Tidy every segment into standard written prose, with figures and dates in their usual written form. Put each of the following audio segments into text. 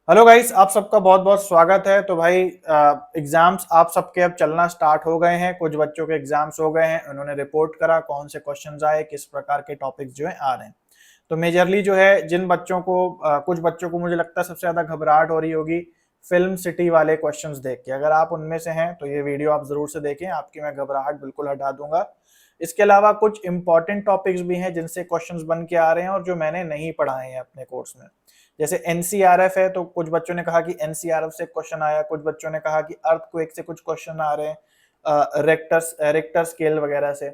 Hello guys, आप सबका बहुत बहुत स्वागत है। तो भाई एग्जाम्स आप सबके अब चलना स्टार्ट हो गए हैं। कुछ बच्चों के एग्जाम्स हो गए हैं, उन्होंने रिपोर्ट करा कौन से क्वेश्चंस आए, किस प्रकार के टॉपिक्स जो है आ रहे हैं। तो मेजरली जो है जिन बच्चों को कुछ बच्चों को मुझे लगता है सबसे ज्यादा घबराहट हो रही होगी फिल्म सिटी वाले क्वेश्चंस देख के। अगर आप उनमें से हैं तो ये वीडियो आप जरूर से देखें, आपकी मैं घबराहट बिल्कुल हटा दूंगा। इसके अलावा कुछ इंपॉर्टेंट टॉपिक्स भी हैं जिनसे क्वेश्चंस बन के आ रहे हैं और जो मैंने नहीं पढ़ाए हैं अपने कोर्स में। जैसे एनसीआरएफ है, तो कुछ बच्चों ने कहा कि एनसीआरएफ से क्वेश्चन आया, कुछ बच्चों ने कहा कि अर्थक्वेक से कुछ क्वेश्चन आ रहे हैं, रेक्टर स्केल वगैरह से।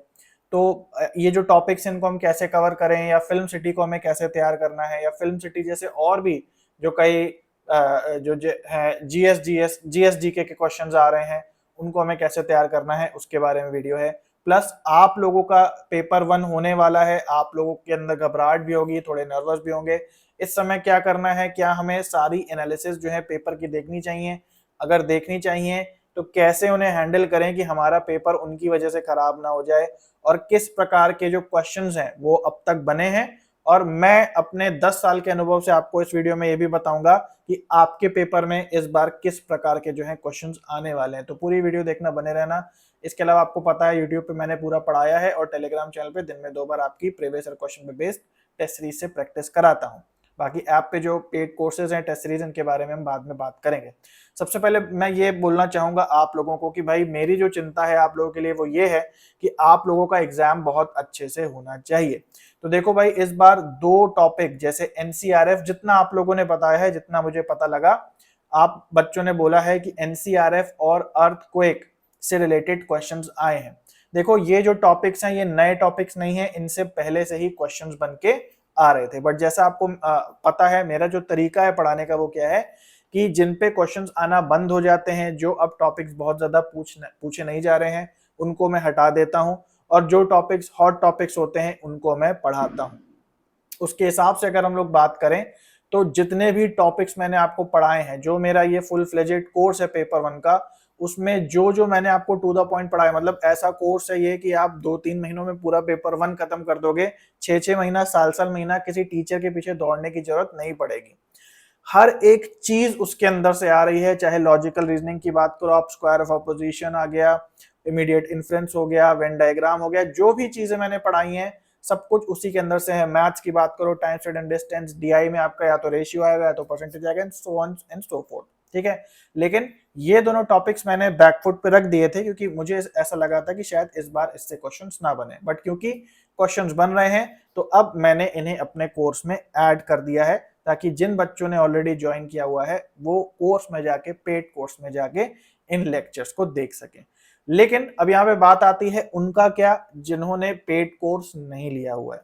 तो ये जो टॉपिक्स इनको हम कैसे कवर करें, या फिल्म सिटी को हमें कैसे तैयार करना है, या फिल्म सिटी जैसे और भी जो कई जो है जीएसजीके के क्वेश्चंस आ रहे हैं, उनको हमें कैसे तैयार करना है उसके बारे में वीडियो है। प्लस आप लोगों का पेपर 1 होने वाला है, आप लोगों के अंदर घबराहट भी होगी, थोड़े नर्वस भी होंगे। इस समय क्या करना है, क्या हमें सारी एनालिसिस जो है पेपर की देखनी चाहिए, अगर देखनी चाहिए तो कैसे उन्हें हैंडल करें कि हमारा पेपर उनकी वजह से खराब ना हो जाए, और किस प्रकार के जो क्वेश्चंस हैं वो अब तक बने हैं। और मैं अपने 10 साल के अनुभव से आपको इस वीडियो में ये भी बताऊंगा कि आपके पेपर में इस बार किस प्रकार के जो है क्वेश्चंस आने वाले हैं। तो पूरी वीडियो देखना, बने रहना। इसके अलावा आपको पता है यूट्यूब पे मैंने पूरा पढ़ाया है, और टेलीग्राम चैनल पे दिन में 2 बार आपकी प्रीवियस क्वेश्चन पे बेस्ड टेस्ट सीरीज से प्रैक्टिस कराता हूँ। बाकी ऐप पे जो पेड कोर्सेज हैं, टेस्ट सीरीज, इनके बारे में हम बाद में बात करेंगे। सबसे पहले मैं ये बोलना चाहूंगा आप लोगों को कि भाई मेरी जो चिंता है आप लोगों के लिए वो ये है कि आप लोगों का एग्जाम बहुत अच्छे से होना चाहिए। तो देखो भाई, इस बार 2 टॉपिक जैसे एनसीआरएफ, जितना आप लोगों ने बताया है, जितना मुझे पता लगा, आप बच्चों ने बोला है कि एनसीआरएफ और अर्थक्वेक से रिलेटेड क्वेश्चंस आए हैं। देखो, ये जो टॉपिक्स हैं ये नए टॉपिक्स नहीं है, इनसे पहले से ही क्वेश्चंस बन के आ रहे थे। बट जैसा आपको पता है, मेरा जो तरीका है पढ़ाने का वो क्या है कि जिन पे क्वेश्चंस आना बंद हो जाते हैं, जो अब टॉपिक्स बहुत ज्यादा पूछे नहीं जा रहे हैं, उनको मैं हटा देता हूं, और जो टॉपिक्स हॉट टॉपिक्स होते हैं उनको मैं पढ़ाता हूं। उसके हिसाब से अगर हम लोग बात करें तो जितने भी टॉपिक्स मैंने आपको पढ़ाए हैं, जो मेरा ये फुल फ्लेजेड कोर्स है पेपर 1 का, उसमें जो जो मैंने आपको टू द पॉइंट पढ़ाया, मतलब ऐसा कोर्स है ये कि आप 2-3 महीनों में पूरा पेपर 1 खत्म कर दोगे। 6-6 महीना, साल महीना किसी टीचर के पीछे दौड़ने की जरूरत नहीं पड़ेगी। हर एक चीज उसके अंदर से आ रही है, चाहे लॉजिकल रीजनिंग की बात करो आप, स्क्वायर ऑफ अपोजिशन आ गया, इमीडिएट इन्फ्रेंस हो गया, वेन डायग्राम हो गया, जो भी चीजें मैंने पढ़ाई हैं सब कुछ उसी के अंदर से है। मैथ्स की बात करो, टाइम स्टडी डिस्टेंस, डीआई में आपका या तो रेशियो आएगा या तो परसेंटेज आएगा, and so on and so fourth. ठीक है, लेकिन ये दोनों टॉपिक्स मैंने बैकफुट पे रख दिए थे क्योंकि मुझे ऐसा लगा था कि शायद इस बार इससे क्वेश्चंस ना बने, बट क्योंकि क्वेश्चंस बन रहे हैं तो अब मैंने इन्हें अपने कोर्स में ऐड कर दिया है, ताकि जिन बच्चों ने ऑलरेडी ज्वाइन किया हुआ है वो कोर्स में जाके, पेड कोर्स में जाके इन लेक्चर्स को देख सकें। लेकिन अब यहाँ पे बात आती है उनका क्या, जिन्होंने पेड कोर्स नहीं लिया हुआ है।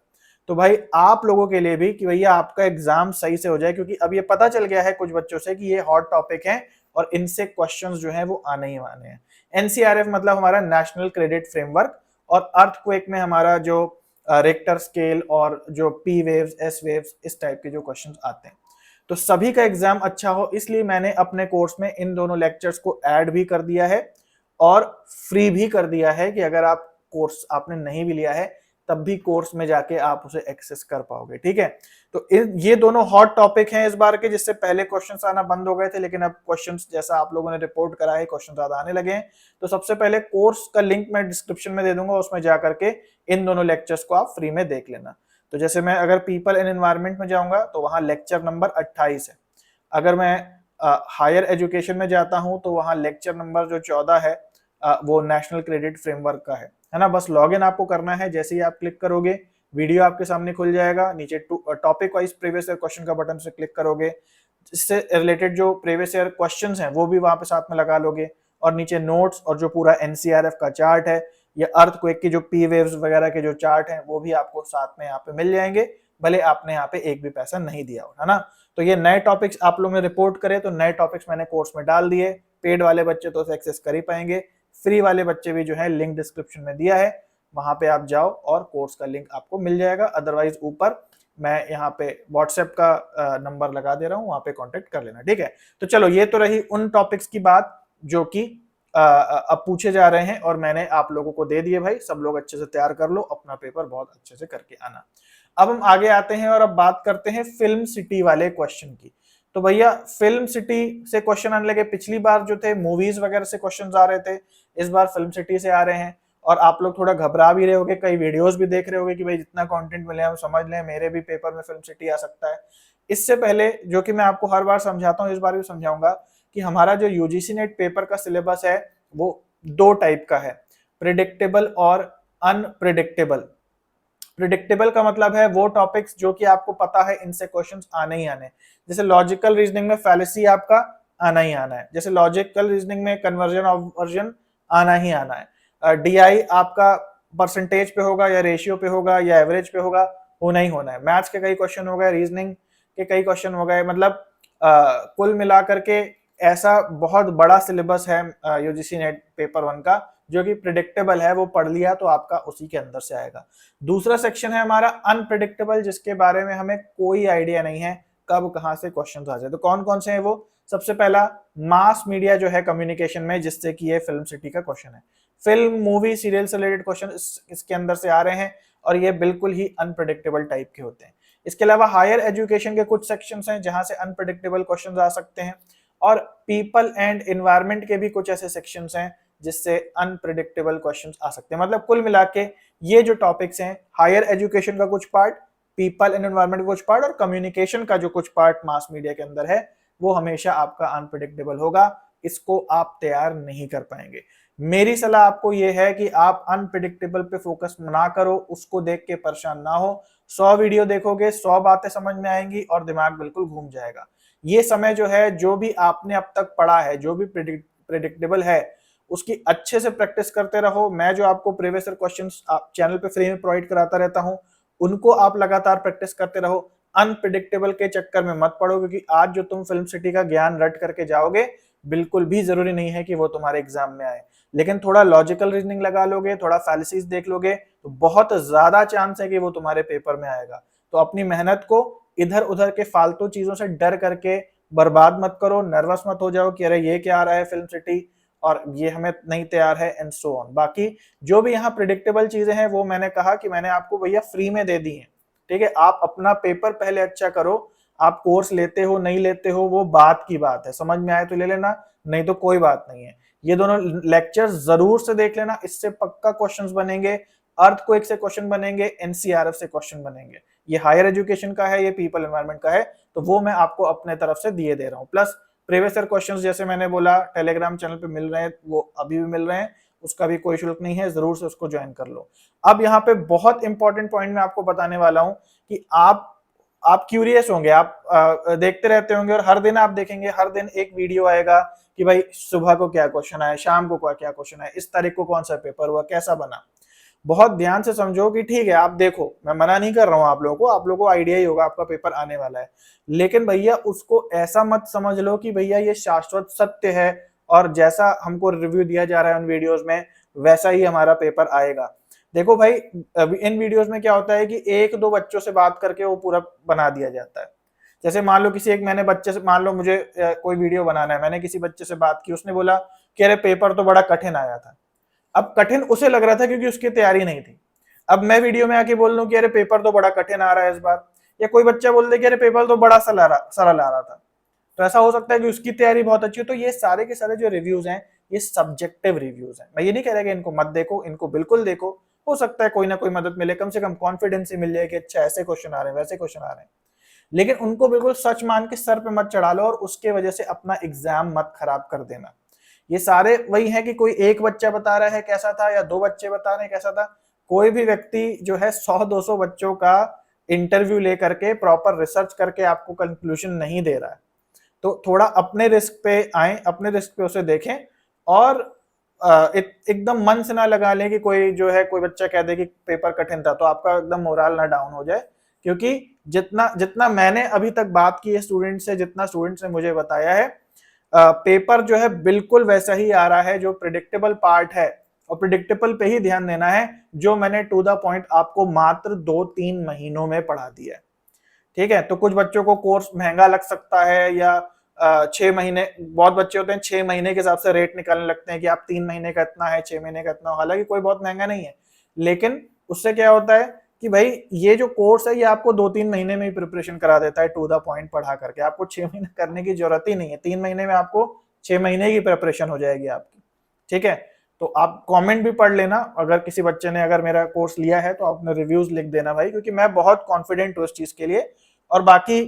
तो भाई आप लोगों के लिए भी कि भैया आपका एग्जाम सही से हो जाए, क्योंकि अब ये पता चल गया है कुछ बच्चों से कि ये हॉट टॉपिक है और इनसे क्वेश्चंस जो है वो आने ही आने हैं। एनसीआरएफ मतलब हमारा नेशनल क्रेडिट फ्रेमवर्क, और अर्थक्वेक में हमारा जो रेक्टर स्केल और जो पी वेव्स, एस वेव्स, इस टाइप के जो क्वेश्चंस आते हैं। तो सभी का एग्जाम अच्छा हो, इसलिए मैंने अपने कोर्स में इन दोनों लेक्चर्स को ऐड भी कर दिया है और फ्री भी कर दिया है कि अगर आप कोर्स आपने नहीं भी लिया है तब भी कोर्स में जाके आप उसे एक्सेस कर पाओगे। ठीक है, तो ये दोनों हॉट टॉपिक हैं इस बार के, जिससे पहले क्वेश्चंस आना बंद हो गए थे, लेकिन अब क्वेश्चंस जैसा आप लोगों ने रिपोर्ट करा है क्वेश्चन ज्यादा आने लगे हैं। तो सबसे पहले कोर्स का लिंक मैं डिस्क्रिप्शन में दे दूंगा, उसमें जाकर के इन दोनों लेक्चर्स को आप फ्री में देख लेना। तो जैसे मैं अगर पीपल एंड एनवायरमेंट में जाऊंगा तो वहां लेक्चर नंबर 28 है। अगर मैं हायर एजुकेशन में जाता हूं तो वहां लेक्चर नंबर जो 14 है वो नेशनल क्रेडिट फ्रेमवर्क का है ना। बस लॉगिन आपको करना है, जैसे ही आप क्लिक करोगे वीडियो आपके सामने खुल जाएगा, नीचे topic wise previous year question का बटन से क्लिक करोगे, इससे रिलेटेड जो प्रीवियस ईयर क्वेश्चंस हैं वो भी वहां पे साथ में लगा लोगे, और नीचे नोट्स और जो पूरा एनसीआरएफ का चार्ट है, या अर्थक्वेक की जो पी वेव्स वगैरह के जो चार्ट हैं वो भी आपको साथ में यहाँ पे मिल जाएंगे, भले आपने यहाँ पे एक भी पैसा नहीं दिया हो, है ना। तो ये नए टॉपिक्स आप लोगों ने रिपोर्ट करे, तो नए टॉपिक्स मैंने कोर्स में डाल दिए। पेड वाले बच्चे तो उसे एक्सेस कर ही पाएंगे, फ्री वाले बच्चे भी जो है लिंक डिस्क्रिप्शन में दिया है, वहां पे आप जाओ और कोर्स का लिंक आपको मिल जाएगा। अदरवाइज ऊपर मैं यहाँ पे व्हाट्सएप का नंबर लगा दे रहा हूँ, वहां पे कांटेक्ट कर लेना। ठीक है, तो चलो ये तो रही उन टॉपिक्स की बात जो कि अब पूछे जा रहे हैं और मैंने आप लोगों को दे दिए। भाई सब लोग अच्छे से तैयार कर लो, अपना पेपर बहुत अच्छे से करके आना। अब हम आगे आते हैं और अब बात करते हैं फिल्म सिटी वाले क्वेश्चन की। तो भैया फिल्म सिटी से क्वेश्चन आने लगे। पिछली बार जो थे मूवीज वगैरह से क्वेश्चन आ रहे थे, इस बार फिल्म सिटी से आ रहे हैं। और आप लोग थोड़ा घबरा भी रहे होगे, कई वीडियोस भी देख रहे होगे कि भाई जितना कंटेंट मिले हम समझ लें, मेरे भी पेपर में फिल्म सिटी आ सकता है। इससे पहले जो कि मैं आपको हर बार समझाता हूँ, इस बार भी समझाऊंगा कि हमारा जो यूजीसी नेट पेपर का सिलेबस है वो दो टाइप का है, प्रिडिक्टेबल और अनप्रिडिक्टेबल। प्रिडिक्टेबल का मतलब है वो टॉपिक्स जो कि आपको पता है इनसे क्वेश्चंस आने ही आने। जैसे लॉजिकल रीजनिंग में फैलेसी आपका आना ही आना है, जैसे लॉजिकल रीजनिंग में कन्वर्जन ऑब्वर्जन आना ही आना है। डीआई आपका परसेंटेज पे होगा या रेशियो पे होगा या एवरेज पे होगा, होना ही होना है। मैथ्स के कई क्वेश्चन हो गए, रीजनिंग के कई क्वेश्चन हो गए, मतलब कुल मिलाकर के ऐसा बहुत बड़ा सिलेबस है यूजीसी नेट पेपर 1 का, जो कि प्रिडिक्टेबल है, वो पढ़ लिया तो आपका उसी के अंदर से आएगा। दूसरा सेक्शन है हमारा अनप्रिडिक्टेबल, जिसके बारे में हमें कोई आइडिया नहीं है कब कहां से क्वेश्चंस आ जाए। तो कौन कौन से हैं वो? सबसे पहला मास मीडिया जो है कम्युनिकेशन में, जिससे कि ये फिल्म सिटी का क्वेश्चन है। फिल्म मूवी सीरियल से रिलेटेड क्वेश्चन इसके अंदर से आ रहे हैं और ये बिल्कुल ही अनप्रिडिक्टेबल टाइप के होते हैं। इसके अलावा हायर एजुकेशन के कुछ सेक्शंस हैं जहां से अनप्रिडिक्टेबल क्वेश्चंस आ सकते हैं, और पीपल एंड एनवायरनमेंट के भी कुछ ऐसे सेक्शंस हैं जिससे अनप्रिडिक्टेबल क्वेश्चंस आ सकते हैं। मतलब कुल मिला के ये जो टॉपिक्स हैं, हायर एजुकेशन का कुछ पार्ट, पीपल एंड एनवायरनमेंट का कुछ पार्ट, और कम्युनिकेशन का जो कुछ पार्ट मास मीडिया के अंदर है, वो हमेशा आपका अनप्रिडिक्टेबल होगा। इसको आप तैयार नहीं कर पाएंगे। मेरी सलाह आपको यह है कि आप अनप्रिडिक्टेबल पे फोकस ना करो, उसको देख के परेशान ना हो। 100 वीडियो देखोगे, 100 बातें समझ में आएंगी और दिमाग बिल्कुल घूम जाएगा। ये समय जो है, जो भी आपने अब तक पढ़ा है, जो भी प्रिडिक्टेबल है, उसकी अच्छे से प्रैक्टिस करते रहो। मैं जो आपको प्रीवियस ईयर क्वेश्चंस चैनल पे फ्री में प्रोवाइड कराता रहता हूं, उनको आप लगातार प्रैक्टिस करते रहो। अनप्रिडिक्टेबल के चक्कर में मत पड़ो, क्योंकि आज जो तुम फिल्म सिटी का ज्ञान रट करके जाओगे, बिल्कुल भी जरूरी नहीं है कि वो तुम्हारे एग्जाम में आए। लेकिन थोड़ा लॉजिकल रीजनिंग लगा लोगे, थोड़ा फैलेसीज देख लोगे, तो बहुत ज्यादा चांस है कि वो तुम्हारे पेपर में आएगा। तो अपनी मेहनत को इधर उधर के फालतू चीजों से डर करके बर्बाद मत करो, नर्वस मत हो जाओ कि अरे ये क्या आ रहा है फिल्म सिटी और ये हमें नहीं तैयार है, एंड सो ऑन। बाकी जो भी यहाँ प्रिडिक्टेबल चीजें हैं, वो मैंने कहा कि मैंने आपको भैया फ्री में दे दी हैं। ठीक है, आप अपना पेपर पहले अच्छा करो। आप कोर्स लेते हो नहीं लेते हो वो बात की बात है, समझ में आए तो ले लेना, नहीं तो कोई बात नहीं है। ये दोनों लेक्चर जरूर से देख लेना, इससे पक्का क्वेश्चंस बनेंगे, अर्थक्वेक से क्वेश्चन बनेंगे, एनसीआरएफ से क्वेश्चन बनेंगे। ये हायर एजुकेशन का है, ये पीपल एनवायरनमेंट का है, तो वो मैं आपको अपने तरफ से दिए दे रहा हूँ। प्लस प्रीवियस ईयर क्वेश्चंस जैसे मैंने बोला टेलीग्राम चैनल पे मिल रहे हैं, वो अभी भी मिल रहे हैं, उसका भी कोई शुल्क नहीं है, जरूर से उसको ज्वाइन कर लो। अब यहाँ पे बहुत इंपॉर्टेंट पॉइंट मैं आपको बताने वाला हूँ कि आप क्यूरियस होंगे, आप देखते रहते होंगे, और हर दिन आप देखेंगे, हर दिन एक वीडियो आएगा कि भाई सुबह को क्या क्वेश्चन आया, शाम को क्या क्वेश्चन आया, इस तारीख को कौन सा पेपर हुआ, कैसा बना। बहुत ध्यान से समझो कि ठीक है, आप देखो, मैं मना नहीं कर रहा हूं आप लोगों को आइडिया ही होगा आपका पेपर आने वाला है, लेकिन भैया उसको ऐसा मत समझ लो कि भैया ये शाश्वत सत्य है और जैसा हमको रिव्यू दिया जा रहा है उन वीडियोस में वैसा ही हमारा पेपर आएगा। देखो भाई, इन वीडियोस में क्या होता है कि एक दो बच्चों से बात करके वो पूरा बना दिया जाता है। जैसे मान लो किसी एक मैंने बच्चे से, मान लो मुझे कोई वीडियो बनाना है, मैंने किसी बच्चे से बात की, उसने बोला कि अरे पेपर तो बड़ा कठिन आया था। अब कठिन उसे लग रहा था क्योंकि उसकी तैयारी नहीं थी। अब मैं वीडियो में आके बोल दूं कि अरे पेपर तो बड़ा कठिन आ रहा है इस बार, या कोई बच्चा बोल दे कि अरे पेपर तो बड़ा सरल आ रहा था, तो ऐसा हो सकता है कि उसकी तैयारी बहुत अच्छी हो। तो ये सारे के सारे जो रिव्यूज हैं, ये सब्जेक्टिव रिव्यूज हैं। मैं ये नहीं कह रहा कि इनको मत देखो, इनको बिल्कुल देखो, हो सकता है कोई ना कोई मदद मिले, कम से कम कॉन्फिडेंस ही मिल जाए कि अच्छा ऐसे क्वेश्चन आ रहे हैं, वैसे क्वेश्चन आ रहे हैं। लेकिन उनको बिल्कुल सच मान के सर पे मत चढ़ा लो और उसके वजह से अपना एग्जाम मत खराब कर देना। ये सारे वही है कि कोई एक बच्चा बता रहा है कैसा था या दो बच्चे बता रहे हैं कैसा था, कोई भी व्यक्ति जो है 100-200 बच्चों का इंटरव्यू लेकर के प्रॉपर रिसर्च करके आपको कंक्लूजन नहीं दे रहा है। तो थोड़ा अपने रिस्क पे आए, अपने रिस्क पे उसे देखें, और एकदम मन से ना लगा लें कि कोई जो है कोई बच्चा कह दे कि पेपर कठिन था तो आपका एकदम मोरल ना डाउन हो जाए। क्योंकि जितना जितना मैंने अभी तक बात की है स्टूडेंट से, जितना स्टूडेंट्स ने मुझे बताया है, पेपर जो है बिल्कुल वैसा ही आ रहा है जो प्रिडिक्टेबल पार्ट है, और प्रिडिक्टेबल पे ही ध्यान देना है जो मैंने टू द पॉइंट आपको मात्र 2-3 महीनों में पढ़ा दिया है। ठीक है, तो कुछ बच्चों को कोर्स महंगा लग सकता है, या 6 महीने, बहुत बच्चे होते हैं 6 महीने के हिसाब से रेट निकालने लगते हैं कि आप 3 महीने का इतना है, 6 महीने का इतना, हालांकि कोई बहुत महंगा नहीं है, लेकिन उससे क्या होता है कि भाई ये जो कोर्स है ये आपको 2-3 महीने में ही प्रिपरेशन करा देता है टू द पॉइंट पढ़ा करके, आपको 6 महीने करने की जरूरत ही नहीं है, 3 महीने में आपको 6 महीने की प्रिपरेशन हो जाएगी आपकी। ठीक है, तो आप कमेंट भी पढ़ लेना, अगर किसी बच्चे ने अगर मेरा कोर्स लिया है तो आपने रिव्यूज लिख देना भाई, क्योंकि मैं बहुत कॉन्फिडेंट हूँ इस चीज के लिए। और बाकी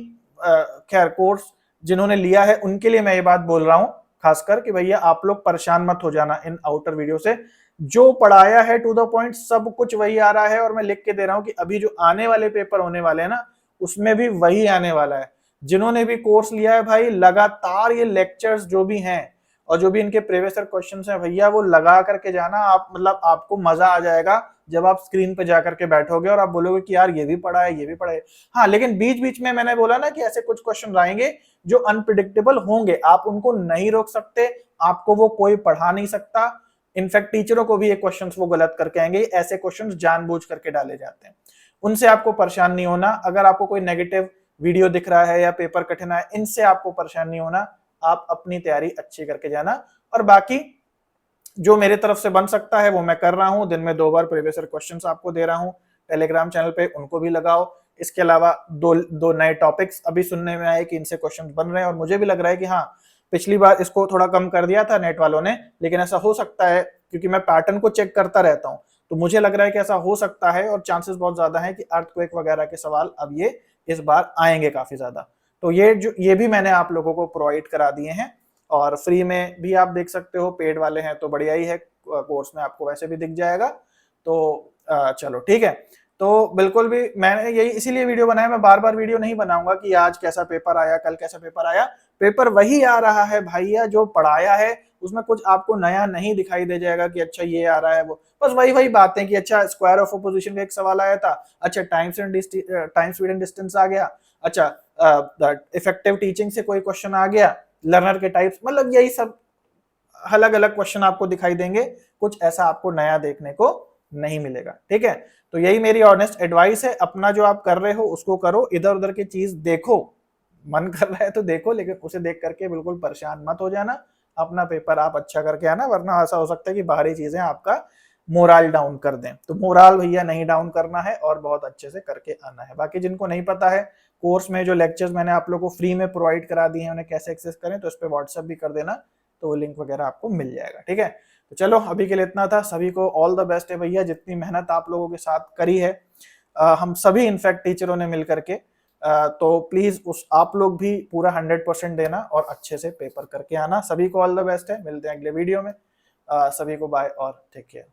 खैर कोर्स जिन्होंने लिया है उनके लिए मैं ये बात बोल रहा हूँ खासकर कि भैया आप लोग परेशान मत हो जाना इन आउटर वीडियो से, जो पढ़ाया है टू द पॉइंट सब कुछ वही आ रहा है। और मैं लिख के दे रहा हूँ कि अभी जो आने वाले पेपर होने वाले हैं ना उसमें भी वही आने वाला है। जिन्होंने भी कोर्स लिया है भाई लगातार ये लेक्चर्स जो भी हैं और जो भी इनके प्रीवियस क्वेश्चन हैं भैया वो लगा करके जाना, आप मतलब आपको मजा आ जाएगा जब आप स्क्रीन पे जाकर के बैठोगे और आप बोलोगे कि यार ये भी पढ़ा है ये भी पढ़ा है। हाँ, लेकिन बीच बीच में मैंने बोला ना कि ऐसे कुछ क्वेश्चन आएंगे जो अनप्रिडिक्टेबल होंगे, आप उनको नहीं रोक सकते, आपको वो कोई पढ़ा नहीं सकता। इनफैक्ट टीचरों को भी ये क्वेश्चंस वो गलत करके आएंगे, ऐसे क्वेश्चंस जानबूझ करके डाले जाते हैं, उनसे आपको परेशान नहीं होना। अगर आपको कोई नेगेटिव वीडियो दिख रहा है या पेपर कठिन है, इनसे आपको परेशान नहीं होना, आप अपनी तैयारी अच्छी करके जाना। और बाकी जो मेरे तरफ से बन सकता है वो मैं कर रहा हूं, दिन में 2 बार प्रीवियस क्वेश्चंस आपको दे रहा हूं टेलीग्राम चैनल पे, उनको भी लगाओ। इसके अलावा दो नए टॉपिक्स अभी सुनने में आए कि इनसे क्वेश्चंस बन रहे हैं, और मुझे भी लग रहा है कि हाँ पिछली बार इसको थोड़ा कम कर दिया था नेट वालों ने, लेकिन ऐसा हो सकता है क्योंकि मैं पैटर्न को चेक करता रहता हूँ, तो मुझे लग रहा है कि ऐसा हो सकता है और चांसेस बहुत ज्यादा है कि अर्थक्वेक वगैरह के सवाल अब ये इस बार आएंगे काफी ज्यादा। तो ये भी मैंने आप लोगों को प्रोवाइड करा दिए हैं, और फ्री में भी आप देख सकते हो, पेड वाले हैं तो बढ़िया ही है, कोर्स में आपको वैसे भी दिख जाएगा। तो चलो ठीक है, तो बिल्कुल भी मैंने यही इसीलिए वीडियो बनाया, मैं बार बार वीडियो नहीं बनाऊंगा कि आज कैसा पेपर आया कल कैसा पेपर आया, पेपर वही आ रहा है भैया जो पढ़ाया है, उसमें कुछ आपको नया नहीं दिखाई दे जाएगा कि अच्छा ये आ रहा है वो, बस वही बातें कि अच्छा स्क्वायर ऑफ अपोजिशन का एक सवाल आया था, अच्छा टाइम स्पीड एंड डिस्टेंस आ गया, अच्छा इफेक्टिव टीचिंग से कोई क्वेश्चन आ गया, लर्नर के टाइप्स, मतलब यही सब अलग अलग क्वेश्चन आपको दिखाई देंगे, कुछ ऐसा आपको नया देखने को नहीं मिलेगा। ठीक है, तो यही मेरी ऑनेस्ट एडवाइस है, अपना जो आप कर रहे हो उसको करो, इधर उधर की चीज देखो, मन कर रहा है तो देखो, लेकिन उसे देख करके बिल्कुल परेशान मत हो जाना, अपना पेपर आप अच्छा करके आना, वरना ऐसा हो सकता है कि बाहरी चीजें आपका मोरल डाउन कर दें। तो मोरल भैया नहीं डाउन करना है और बहुत अच्छे से करके आना है। बाकी जिनको नहीं पता है कोर्स में जो लेक्चर्स मैंने आप लोगों को फ्री में प्रोवाइड करा दिए हैं उन्हें कैसे एक्सेस करें, तो इस पर व्हाट्सएप भी कर देना, तो वो लिंक वगैरह आपको मिल जाएगा। ठीक है, तो चलो अभी के लिए इतना था, सभी को ऑल द बेस्ट है भैया, जितनी मेहनत आप लोगों के साथ करी है हम सभी इनफैक्ट टीचरों ने मिल करके, तो प्लीज उस आप लोग भी पूरा 100% देना और अच्छे से पेपर करके आना। सभी को ऑल द बेस्ट है, मिलते हैं अगले वीडियो में, सभी को बाय और टेक केयर।